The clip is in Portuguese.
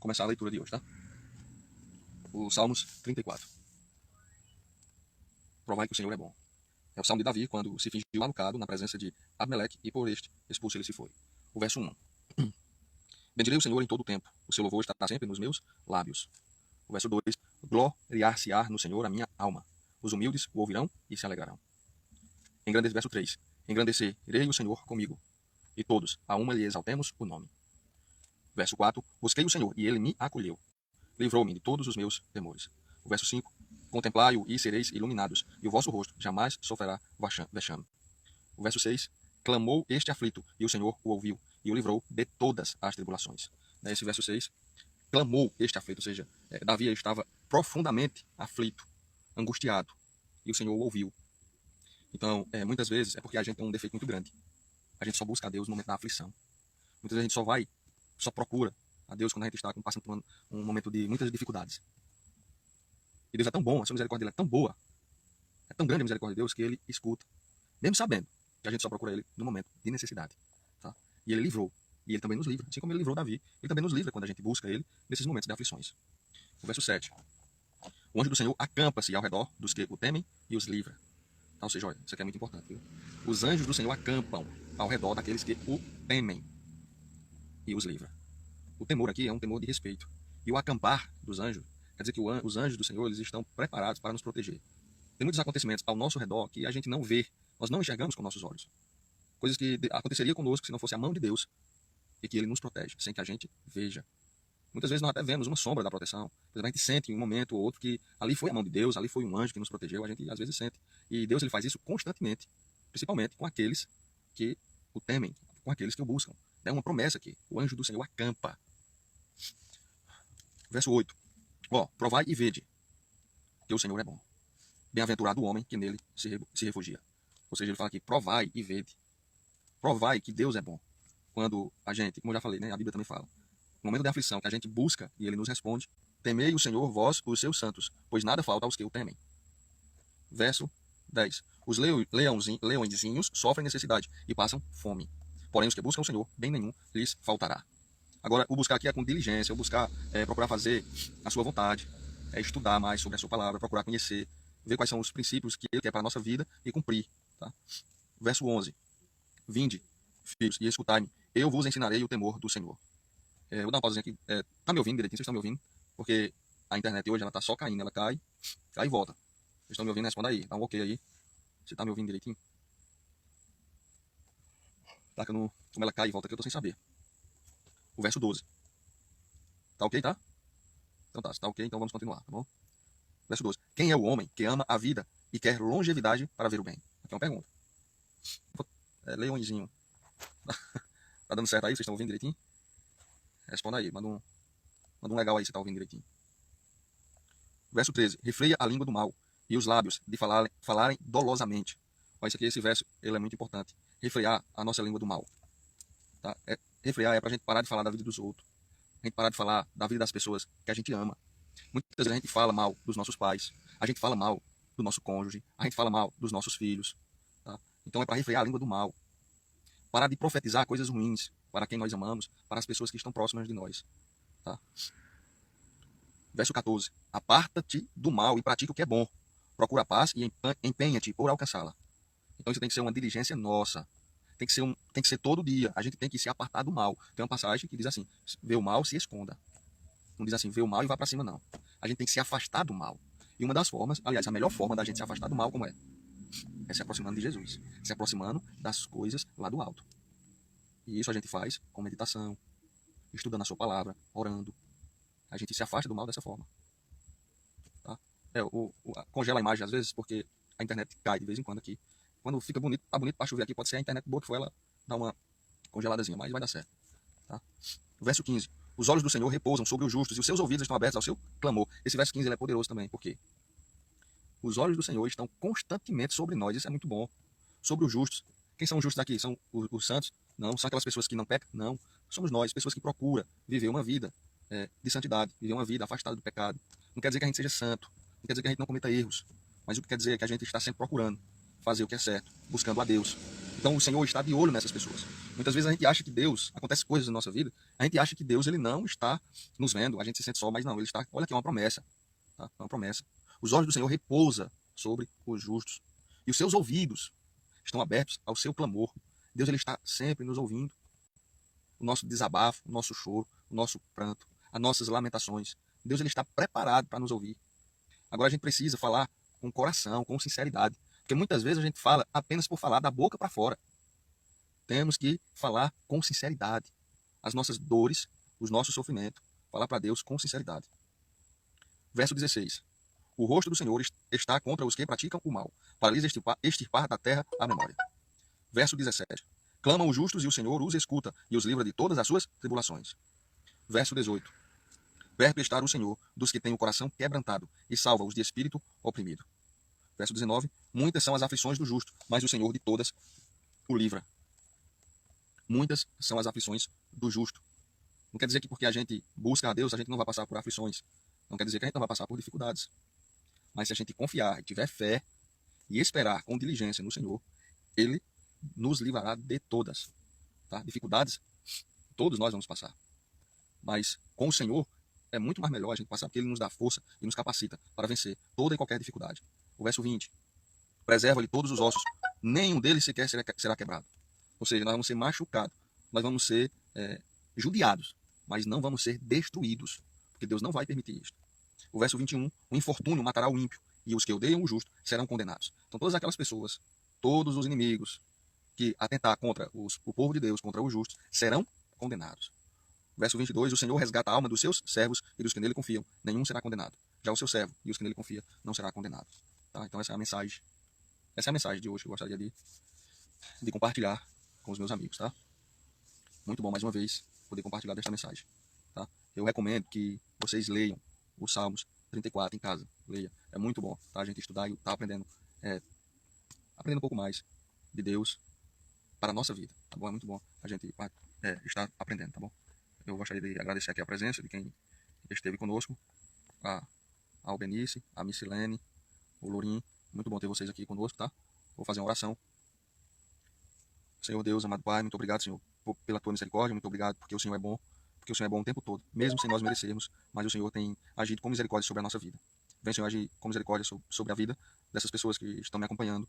começar a leitura de hoje, tá? O Salmos 34. Provai que o Senhor é bom. É o Salmo de Davi, quando se fingiu malucado na presença de Abimeleque e por este expulso ele se foi. O verso 1. Bendirei o Senhor em todo o tempo. O seu louvor está sempre nos meus lábios. O verso 2. Gloriar-se-á no Senhor a minha alma. Os humildes o ouvirão e se alegrarão. Verso 3. Engrandecerei o Senhor comigo. E todos, a uma lhe exaltemos o nome. Verso 4. Busquei o Senhor e ele me acolheu. Livrou-me de todos os meus temores. O verso 5. Contemplai-o e sereis iluminados, e o vosso rosto jamais sofrerá vexame. O verso 6. Clamou este aflito, e o Senhor o ouviu, e o livrou de todas as tribulações. Esse verso 6. Clamou este aflito, ou seja, Davi estava profundamente aflito, angustiado, e o Senhor o ouviu. Então, muitas vezes é porque a gente tem um defeito muito grande. A gente só busca a Deus no momento da aflição. Muitas vezes a gente só procura a Deus quando a gente está passando por um momento de muitas dificuldades. E Deus é tão bom, a sua misericórdia é tão boa, é tão grande a misericórdia de Deus que ele escuta, mesmo sabendo que a gente só procura ele no momento de necessidade. Tá? E ele livrou, e ele também nos livra, assim como ele livrou Davi, ele também nos livra quando a gente busca ele nesses momentos de aflições. O verso 7. O anjo do Senhor acampa-se ao redor dos que o temem e os livra. Tá? Ou seja, olha, isso aqui é muito importante. Viu? Os anjos do Senhor acampam ao redor daqueles que o temem e os livra. O temor aqui é um temor de respeito. E o acampar dos anjos quer dizer que os anjos do Senhor eles estão preparados para nos proteger. Tem muitos acontecimentos ao nosso redor que a gente não vê, nós não enxergamos com nossos olhos. Coisas que aconteceria conosco se não fosse a mão de Deus e que ele nos protege, sem que a gente veja. Muitas vezes nós até vemos uma sombra da proteção. Por exemplo, a gente sente em um momento ou outro que ali foi a mão de Deus, ali foi um anjo que nos protegeu, a gente às vezes sente. E Deus ele faz isso constantemente, principalmente com aqueles que o temem, com aqueles que o buscam. É uma promessa aqui, o anjo do Senhor acampa. Verso 8. Provai e vede que o Senhor é bom. Bem-aventurado o homem que nele se refugia. Ou seja, ele fala aqui, provai e vede. Provai que Deus é bom. Quando a gente, como eu já falei, né, a Bíblia também fala, no momento da aflição que a gente busca e ele nos responde, temei o Senhor, vós, os seus santos, pois nada falta aos que o temem. Verso 10. Os leõezinhos sofrem necessidade e passam fome. Porém, os que buscam o Senhor, bem nenhum lhes faltará. Agora, o buscar aqui é com diligência, o buscar procurar fazer a sua vontade, estudar mais sobre a sua palavra, procurar conhecer, ver quais são os princípios que ele quer para a nossa vida e cumprir. Tá? Verso 11. Vinde, filhos, e escutai-me, eu vos ensinarei o temor do Senhor. Vou dar uma pausazinha aqui. Tá me ouvindo direitinho? Vocês estão me ouvindo? Porque a internet hoje ela tá só caindo, ela cai e volta. Vocês estão me ouvindo? Responda aí, dá um ok aí. Você tá me ouvindo direitinho? Tá, como ela cai e volta aqui, eu tô sem saber. O verso 12. Tá ok, tá? Então tá, se tá ok, então vamos continuar, tá bom? Verso 12. Quem é o homem que ama a vida e quer longevidade para ver o bem? Aqui é uma pergunta. Leõezinho. Tá dando certo aí? Vocês estão ouvindo direitinho? Responda aí, manda um legal aí se tá ouvindo direitinho. Verso 13. Refreia a língua do mal e os lábios de falarem dolosamente. Olha, esse verso ele é muito importante. Refrear a nossa língua do mal. Tá? Refrear é pra gente parar de falar da vida dos outros. A gente parar de falar da vida das pessoas que a gente ama. Muitas vezes a gente fala mal dos nossos pais, a gente fala mal do nosso cônjuge, a gente fala mal dos nossos filhos. Tá? Então é para refrear a língua do mal. Parar de profetizar coisas ruins para quem nós amamos, para as pessoas que estão próximas de nós. Tá? Verso 14. Aparta-te do mal e pratica o que é bom. Procura a paz e empenha-te por alcançá-la. Então isso tem que ser uma diligência nossa. Tem que ser todo dia. A gente tem que se apartar do mal. Tem uma passagem que diz assim, vê o mal, se esconda. Não diz assim, vê o mal e vá para cima, não. A gente tem que se afastar do mal. E uma das formas, aliás, a melhor forma da gente se afastar do mal, como é? É se aproximando de Jesus. Se aproximando das coisas lá do alto. E isso a gente faz com meditação, estudando a sua palavra, orando. A gente se afasta do mal dessa forma. Tá? Congela a imagem às vezes, porque a internet cai de vez em quando aqui. Quando fica bonito, tá bonito para chover aqui, pode ser a internet boa que foi, ela dá uma congeladazinha, mas vai dar certo. Tá? Verso 15. Os olhos do Senhor repousam sobre os justos e os seus ouvidos estão abertos ao seu clamor. Esse verso 15 ele é poderoso também, por quê? Os olhos do Senhor estão constantemente sobre nós, isso é muito bom. Sobre os justos. Quem são os justos aqui? São os santos? Não. São aquelas pessoas que não pecam? Não. Somos nós, pessoas que procuram viver uma vida de santidade, viver uma vida afastada do pecado. Não quer dizer que a gente seja santo, não quer dizer que a gente não cometa erros, mas o que quer dizer é que a gente está sempre procurando fazer o que é certo, buscando a Deus. Então o Senhor está de olho nessas pessoas. Muitas vezes a gente acha que Deus, acontece coisas na nossa vida, a gente acha que Deus ele não está nos vendo, a gente se sente só, mas não, ele está, olha aqui, é uma promessa, tá? É uma promessa. Os olhos do Senhor repousam sobre os justos e os seus ouvidos estão abertos ao seu clamor. Deus ele está sempre nos ouvindo. O nosso desabafo, o nosso choro, o nosso pranto, as nossas lamentações. Deus ele está preparado para nos ouvir. Agora a gente precisa falar com coração, com sinceridade. Porque muitas vezes a gente fala apenas por falar da boca para fora. Temos que falar com sinceridade. As nossas dores, os nossos sofrimentos. Falar para Deus com sinceridade. Verso 16. O rosto do Senhor está contra os que praticam o mal, para lhes extirpar da terra a memória. Verso 17. Clamam os justos e o Senhor os escuta e os livra de todas as suas tribulações. Verso 18. Perto estar o Senhor dos que têm o coração quebrantado e salva-os de espírito oprimido. Verso 19. Muitas são as aflições do justo, mas o Senhor de todas o livra. Muitas são as aflições do justo. Não quer dizer que porque a gente busca a Deus, a gente não vai passar por aflições. Não quer dizer que a gente não vai passar por dificuldades. Mas se a gente confiar e tiver fé e esperar com diligência no Senhor, Ele nos livrará de todas. Tá? Dificuldades, todos nós vamos passar. Mas com o Senhor, é muito mais melhor a gente passar, porque Ele nos dá força e nos capacita para vencer toda e qualquer dificuldade. O verso 20. Preserva-lhe todos os ossos, nenhum deles sequer será quebrado. Ou seja, nós vamos ser machucados, nós vamos ser judiados, mas não vamos ser destruídos, porque Deus não vai permitir isso. O verso 21, o infortúnio matará o ímpio, e os que odeiam o justo serão condenados. Então todas aquelas pessoas, todos os inimigos que atentar contra o povo de Deus, contra os justos, serão condenados. Verso 22, o Senhor resgata a alma dos seus servos e dos que nele confiam, nenhum será condenado. Já o seu servo e os que nele confiam não será condenado. Tá? Então essa é a mensagem. Essa é a mensagem de hoje que eu gostaria de compartilhar com os meus amigos. Tá? Muito bom, mais uma vez, poder compartilhar desta mensagem. Tá? Eu recomendo que vocês leiam os Salmos 34 em casa. Leia. É muito bom, tá? A gente estudar e tá aprendendo um pouco mais de Deus para a nossa vida, tá bom? É muito bom a gente estar aprendendo, tá bom? Eu gostaria de agradecer aqui a presença de quem esteve conosco, a Albenice, a Missilene, o Lourinho. Muito bom ter vocês aqui conosco, tá? Vou fazer uma oração. Senhor Deus, amado Pai, muito obrigado, Senhor, pela tua misericórdia, muito obrigado porque o Senhor é bom, porque o Senhor é bom o tempo todo, mesmo sem nós merecermos, mas o Senhor tem agido com misericórdia sobre a nossa vida. Vem, Senhor, agir com misericórdia sobre a vida dessas pessoas que estão me acompanhando